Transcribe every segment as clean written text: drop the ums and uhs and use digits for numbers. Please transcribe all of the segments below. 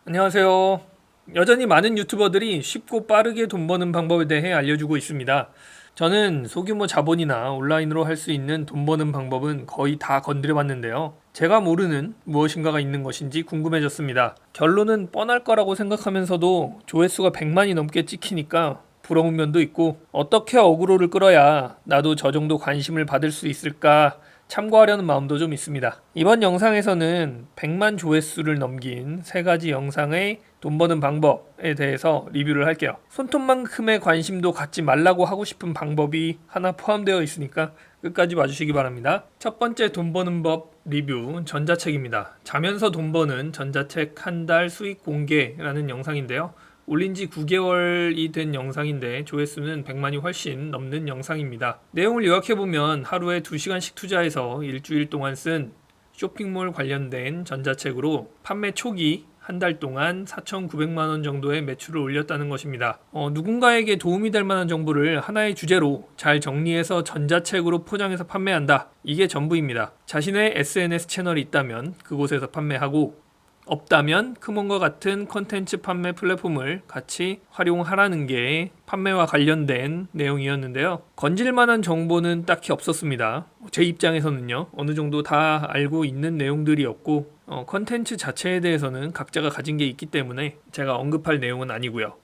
안녕하세요. 여전히 많은 유튜버들이 쉽고 빠르게 돈 버는 방법에 대해 알려주고 있습니다. 저는 소규모 자본이나 온라인으로 할 수 있는 돈 버는 방법은 거의 다 건드려 봤는데요. 제가 모르는 무엇인가가 있는 것인지 궁금해졌습니다. 결론은 뻔할 거라고 생각하면서도 조회수가 100만이 넘게 찍히니까 부러운 면도 있고, 어떻게 어그로를 끌어야 나도 저 정도 관심을 받을 수 있을까 참고하려는 마음도 좀 있습니다. 이번 영상에서는 100만 조회수를 넘긴 3가지 영상의 돈 버는 방법에 대해서 리뷰를 할게요. 손톱만큼의 관심도 갖지 말라고 하고 싶은 방법이 하나 포함되어 있으니까 끝까지 봐주시기 바랍니다. 첫 번째 돈 버는 법 리뷰 전자책입니다. 자면서 돈 버는 전자책 한 달 수익 공개라는 영상인데요. 올린 지 9개월이 된 영상인데 조회수는 100만이 훨씬 넘는 영상입니다. 내용을 요약해보면 하루에 2시간씩 투자해서 일주일 동안 쓴 쇼핑몰 관련된 전자책으로 판매 초기 한 달 동안 4,900만 원 정도의 매출을 올렸다는 것입니다. 누군가에게 도움이 될 만한 정보를 하나의 주제로 잘 정리해서 전자책으로 포장해서 판매한다. 이게 전부입니다. 자신의 SNS 채널이 있다면 그곳에서 판매하고, 없다면 크몬과 같은 컨텐츠 판매 플랫폼을 같이 활용하라는 게 판매와 관련된 내용이었는데요. 건질만한 정보는 딱히 없었습니다. 제 입장에서는요. 어느 정도 다 알고 있는 내용들이었고, 컨텐츠 자체에 대해서는 각자가 가진 게 있기 때문에 제가 언급할 내용은 아니고요.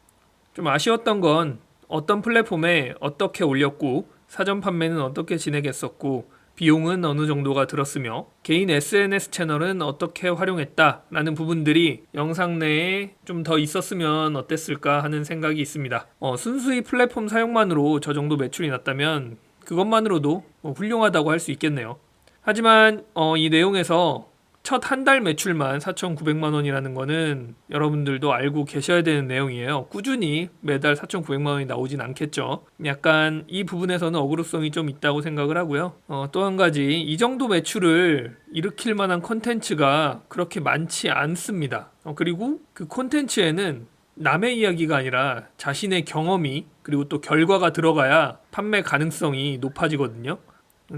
좀 아쉬웠던 건 어떤 플랫폼에 어떻게 올렸고, 사전 판매는 어떻게 진행했었고, 비용은 어느 정도가 들었으며 개인 SNS 채널은 어떻게 활용했다라는 부분들이 영상 내에 좀 더 있었으면 어땠을까 하는 생각이 있습니다. 순수히 플랫폼 사용만으로 저 정도 매출이 났다면 그것만으로도 훌륭하다고 할 수 있겠네요. 하지만 이 내용에서 첫 한 달 매출만 4,900만 원이라는 거는 여러분들도 알고 계셔야 되는 내용이에요. 꾸준히 매달 4,900만 원이 나오진 않겠죠. 약간 이 부분에서는 어그로성이 좀 있다고 생각을 하고요. 또 한 가지, 이 정도 매출을 일으킬 만한 콘텐츠가 그렇게 많지 않습니다. 그리고 그 콘텐츠에는 남의 이야기가 아니라 자신의 경험이 그리고 또 결과가 들어가야 판매 가능성이 높아지거든요.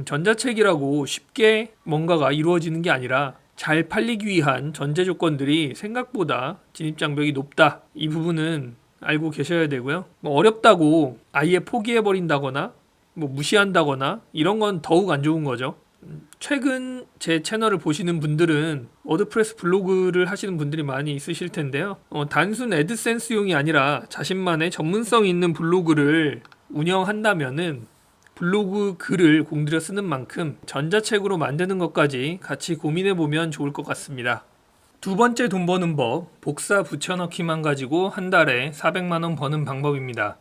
전자책이라고 쉽게 뭔가가 이루어지는 게 아니라 잘 팔리기 위한 전제 조건들이 생각보다 진입장벽이 높다. 이 부분은 알고 계셔야 되고요. 어렵다고 아예 포기해버린다거나 무시한다거나 이런 건 더욱 안 좋은 거죠. 최근 제 채널을 보시는 분들은 워드프레스 블로그를 하시는 분들이 많이 있으실 텐데요. 단순 애드센스용이 아니라 자신만의 전문성 있는 블로그를 운영한다면은 블로그 글을 공들여 쓰는 만큼 전자책으로 만드는 것까지 같이 고민해보면 좋을 것 같습니다. 두 번째 돈 버는 법, 복사 붙여넣기만 가지고 한 달에 400만 원 버는 방법입니다.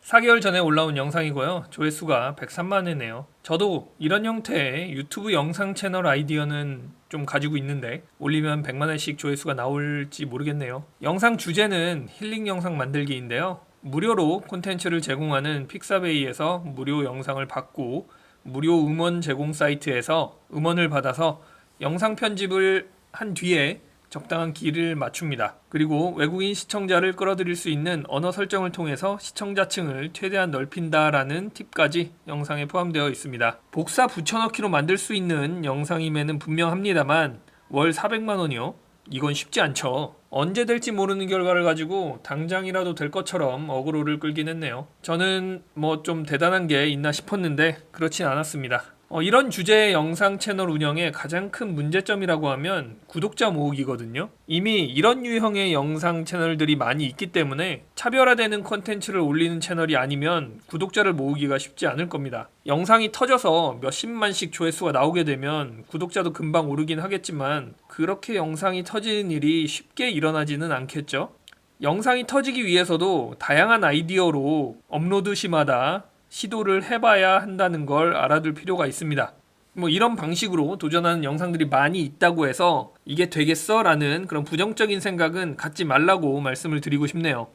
4개월 전에 올라온 영상이고요. 조회수가 103만이네요. 저도 이런 형태의 유튜브 영상 채널 아이디어는 좀 가지고 있는데 올리면 100만 원씩 조회수가 나올지 모르겠네요. 영상 주제는 힐링 영상 만들기인데요. 무료로 콘텐츠를 제공하는 픽사베이에서 무료 영상을 받고, 무료 음원 제공 사이트에서 음원을 받아서 영상 편집을 한 뒤에 적당한 길을 맞춥니다. 그리고 외국인 시청자를 끌어들일 수 있는 언어 설정을 통해서 시청자층을 최대한 넓힌다라는 팁까지 영상에 포함되어 있습니다. 복사 붙여넣기로 만들 수 있는 영상임에는 분명합니다만 월 400만 원이요? 이건 쉽지 않죠. 언제 될지 모르는 결과를 가지고 당장이라도 될 것처럼 어그로를 끌긴 했네요. 저는 좀 대단한 게 있나 싶었는데 그렇진 않았습니다. 이런 주제의 영상 채널 운영의 가장 큰 문제점이라고 하면 구독자 모으기거든요. 이미 이런 유형의 영상 채널들이 많이 있기 때문에 차별화되는 콘텐츠를 올리는 채널이 아니면 구독자를 모으기가 쉽지 않을 겁니다. 영상이 터져서 몇십만씩 조회수가 나오게 되면 구독자도 금방 오르긴 하겠지만 그렇게 영상이 터지는 일이 쉽게 일어나지는 않겠죠. 영상이 터지기 위해서도 다양한 아이디어로 업로드 시마다 시도를 해봐야 한다는 걸 알아둘 필요가 있습니다. 이런 방식으로 도전하는 영상들이 많이 있다고 해서 이게 되겠어? 라는 그런 부정적인 생각은 갖지 말라고 말씀을 드리고 싶네요.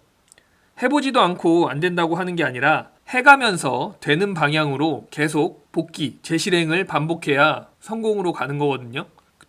해보지도 않고 안 된다고 하는 게 아니라 해가면서 되는 방향으로 계속 복귀, 재실행을 반복해야 성공으로 가는 거거든요.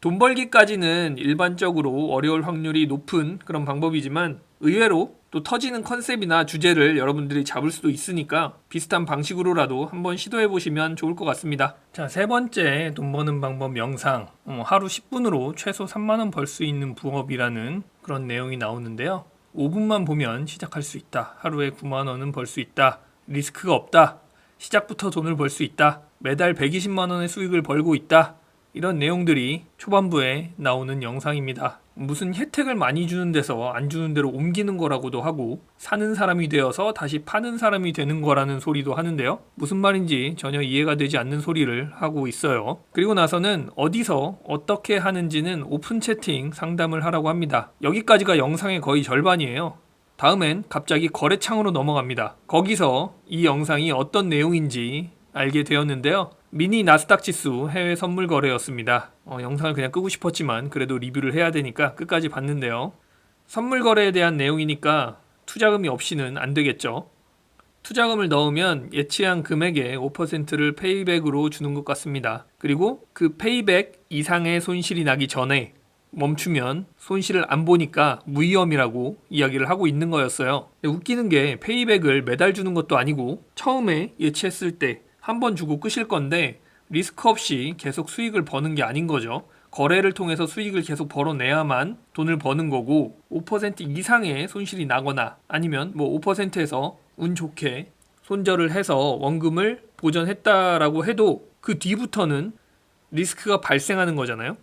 돈 벌기까지는 일반적으로 어려울 확률이 높은 그런 방법이지만 의외로 또 터지는 컨셉이나 주제를 여러분들이 잡을 수도 있으니까 비슷한 방식으로라도 한번 시도해 보시면 좋을 것 같습니다. 자, 세 번째 돈 버는 방법 영상. 하루 10분으로 최소 3만 원 벌 수 있는 부업이라는 그런 내용이 나오는데요. 5분만 보면 시작할 수 있다. 하루에 9만 원은 벌 수 있다. 리스크가 없다. 시작부터 돈을 벌 수 있다. 매달 120만 원의 수익을 벌고 있다. 이런 내용들이 초반부에 나오는 영상입니다. 무슨 혜택을 많이 주는 데서 안 주는 데로 옮기는 거라고도 하고 사는 사람이 되어서 다시 파는 사람이 되는 거라는 소리도 하는데요. 무슨 말인지 전혀 이해가 되지 않는 소리를 하고 있어요. 그리고 나서는 어디서 어떻게 하는지는 오픈 채팅 상담을 하라고 합니다. 여기까지가 영상의 거의 절반이에요. 다음엔 갑자기 거래창으로 넘어갑니다. 거기서 이 영상이 어떤 내용인지 알게 되었는데요. 미니 나스닥 지수 해외 선물 거래였습니다. 영상을 그냥 끄고 싶었지만 그래도 리뷰를 해야 되니까 끝까지 봤는데요. 선물 거래에 대한 내용이니까 투자금이 없이는 안 되겠죠. 투자금을 넣으면 예치한 금액의 5%를 페이백으로 주는 것 같습니다. 그리고 그 페이백 이상의 손실이 나기 전에 멈추면 손실을 안 보니까 무위험이라고 이야기를 하고 있는 거였어요. 웃기는 게 페이백을 매달 주는 것도 아니고 처음에 예치했을 때 한 번 주고 끄실 건데 리스크 없이 계속 수익을 버는 게 아닌 거죠. 거래를 통해서 수익을 계속 벌어내야만 돈을 버는 거고 5% 이상의 손실이 나거나 아니면 뭐 5%에서 운 좋게 손절을 해서 원금을 보전했다라고 해도 그 뒤부터는 리스크가 발생하는 거잖아요.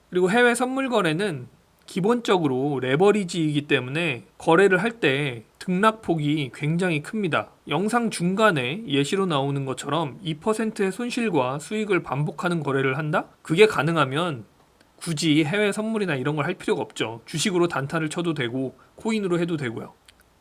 그리고 해외 선물 거래는 기본적으로 레버리지이기 때문에 거래를 할 때 등락폭이 굉장히 큽니다. 영상 중간에 예시로 나오는 것처럼 2%의 손실과 수익을 반복하는 거래를 한다? 그게 가능하면 굳이 해외 선물이나 이런 걸 할 필요가 없죠. 주식으로 단타를 쳐도 되고 코인으로 해도 되고요.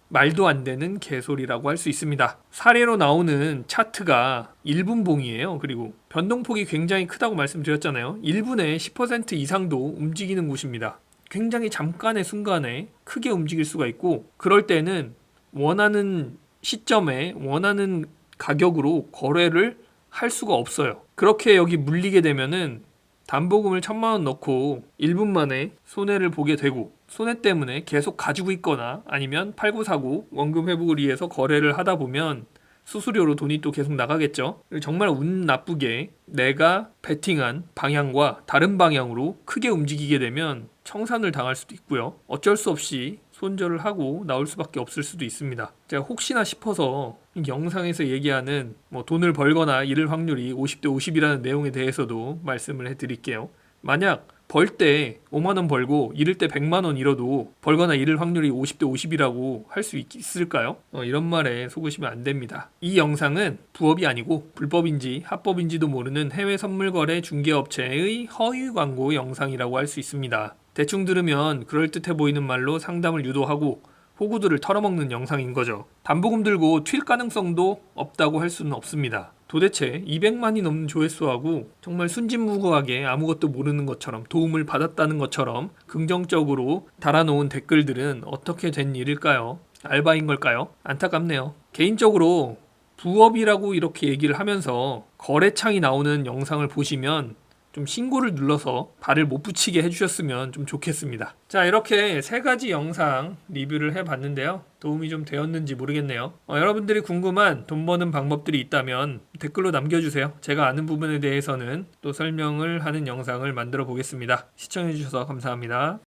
말도 안 되는 개소리라고 할 수 있습니다. 사례로 나오는 차트가 1분봉이에요. 그리고 변동폭이 굉장히 크다고 말씀드렸잖아요. 1분에 10% 이상도 움직이는 곳입니다. 굉장히 잠깐의 순간에 크게 움직일 수가 있고 그럴 때는 원하는 시점에 원하는 가격으로 거래를 할 수가 없어요. 그렇게 여기 물리게 되면은 담보금을 1,000만 원 넣고 1분 만에 손해를 보게 되고 손해 때문에 계속 가지고 있거나 아니면 팔고 사고 원금 회복을 위해서 거래를 하다 보면 수수료로 돈이 또 계속 나가겠죠. 정말 운 나쁘게 내가 베팅한 방향과 다른 방향으로 크게 움직이게 되면 청산을 당할 수도 있고요. 어쩔 수 없이 손절을 하고 나올 수밖에 없을 수도 있습니다. 제가 혹시나 싶어서 영상에서 얘기하는 돈을 벌거나 잃을 확률이 50대 50이라는 내용에 대해서도 말씀을 해드릴게요. 만약 벌 때 5만 원 벌고 잃을 때 100만 원 잃어도 벌거나 잃을 확률이 50대 50이라고 할 수 있을까요? 이런 말에 속으시면 안 됩니다. 이 영상은 부업이 아니고 불법인지 합법인지도 모르는 해외 선물 거래 중개업체의 허위 광고 영상이라고 할 수 있습니다. 대충 들으면 그럴듯해 보이는 말로 상담을 유도하고 호구들을 털어먹는 영상인 거죠. 담보금 들고 튈 가능성도 없다고 할 수는 없습니다. 도대체 200만이 넘는 조회수하고 정말 순진무구하게 아무것도 모르는 것처럼 도움을 받았다는 것처럼 긍정적으로 달아놓은 댓글들은 어떻게 된 일일까요? 알바인 걸까요? 안타깝네요. 개인적으로 부업이라고 이렇게 얘기를 하면서 거래창이 나오는 영상을 보시면 좀 신고를 눌러서 발을 못 붙이게 해주셨으면 좀 좋겠습니다. 자, 이렇게 세 가지 영상 리뷰를 해봤는데요. 도움이 좀 되었는지 모르겠네요. 여러분들이 궁금한 돈 버는 방법들이 있다면 댓글로 남겨주세요. 제가 아는 부분에 대해서는 또 설명을 하는 영상을 만들어 보겠습니다. 시청해주셔서 감사합니다.